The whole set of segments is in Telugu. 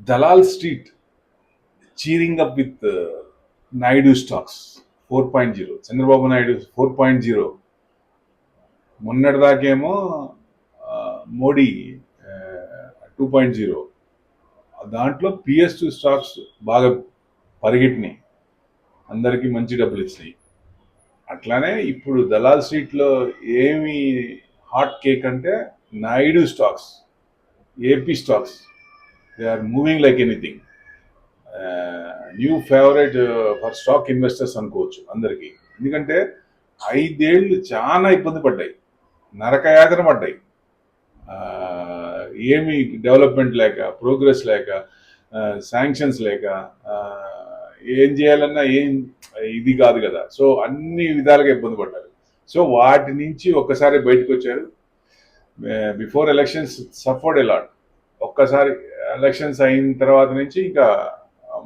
Dalal Street cheering up with Naidu stocks 4.0. Chandrababu Naidu 4.0. మొన్నటిదాకేమో Modi 2.0. దాంట్లో PS2 స్టాక్స్ బాగా పరిగెట్టినాయి, అందరికీ మంచి డబ్బులు ఇచ్చినాయి. అట్లానే ఇప్పుడు దలాల్ స్ట్రీట్లో ఏమి హాట్ కేక్ అంటే Naidu stocks, AP stocks, they are moving like anything. New favourite for stock investors అనుకోవచ్చు అందరికీ. ఎందుకంటే 5 ఏళ్ళు చాలా ఇబ్బంది పడ్డాయి, నరకయాతన పడ్డాయి. ఏమి డెవలప్మెంట్ లేక, ప్రోగ్రెస్ లేక, శాంక్షన్స్ లేక, ఏం చేయాలన్నా ఏం ఇది కాదు కదా. సో అన్ని విధాలుగా ఇబ్బంది పడ్డారు. సో వాటి నుంచి ఒక్కసారి బయటకు వచ్చారు. Before elections suffered allot. ఒక్కసారి ఎలక్షన్స్ అయిన తర్వాత నుంచి ఇంకా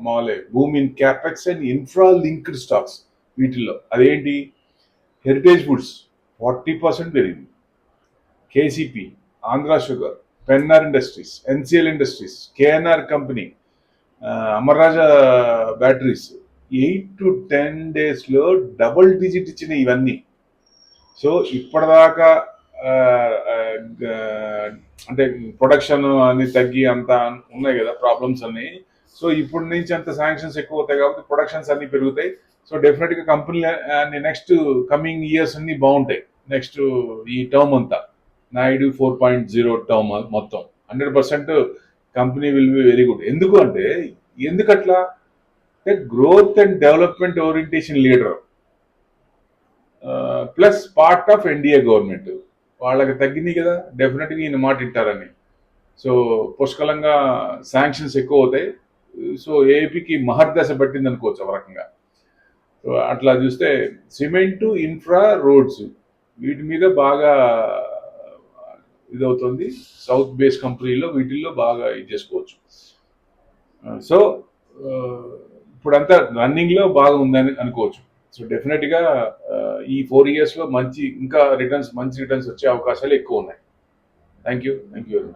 మామూలే భూమి in capex and infra linked stocks. వీటిల్లో అదేంటి, హెరిటేజ్ ఫుడ్స్ 40% పెరిగింది, KCP, Andhra sugar, Pennar industries, NCL industries, KNR company, Amara Raja batteries 8 to 10 డేస్లో డబుల్ డిజిట్ ఇచ్చినాయి ఇవన్నీ. సో ఇప్పటిదాకా అంటే ప్రొడక్షన్ అన్ని తగ్గి అంతా ఉన్నాయి కదా ప్రాబ్లమ్స్ అన్ని. సో ఇప్పటి నుంచి అంత శాంక్షన్స్ ఎక్కువ అవుతాయి కాబట్టి ప్రొడక్షన్స్ అన్ని పెరుగుతాయి. సో డెఫినెట్గా కంపెనీలు అన్ని నెక్స్ట్ కమింగ్ ఇయర్స్ అన్ని బాగుంటాయి. నెక్స్ట్ ఈ టర్మ్ అంతా నాయుడు 4.0 టర్మ్ మొత్తం 100% company will be very good. ఎందుకు అంటే ఎందుకట్లా అంటే growth and development orientation leader, plus part of NDA government. వాళ్ళకి తగ్గింది కదా, డెఫినెట్గా ఈయన మాట వింటారని. సో పుష్కలంగా శాంక్షన్స్ ఎక్కువ అవుతాయి. సో ఏపీకి మహర్దశ పట్టింది అనుకోవచ్చు ఒక రకంగా. సో అట్లా చూస్తే సిమెంటు, ఇన్ఫ్రా, రోడ్స్ వీటి మీద బాగా ఇదవుతుంది. సౌత్ బేస్ కంపెనీలో వీటిల్లో బాగా ఇది చేసుకోవచ్చు. సో ఇప్పుడంతా రన్నింగ్లో బాగా ఉందని అనుకోవచ్చు. సో డెఫినెట్గా ఈ 4 yearsలో మంచి ఇంకా మంచి రిటర్న్స్ వచ్చే అవకాశాలు ఎక్కువ ఉన్నాయి. Thank you very much.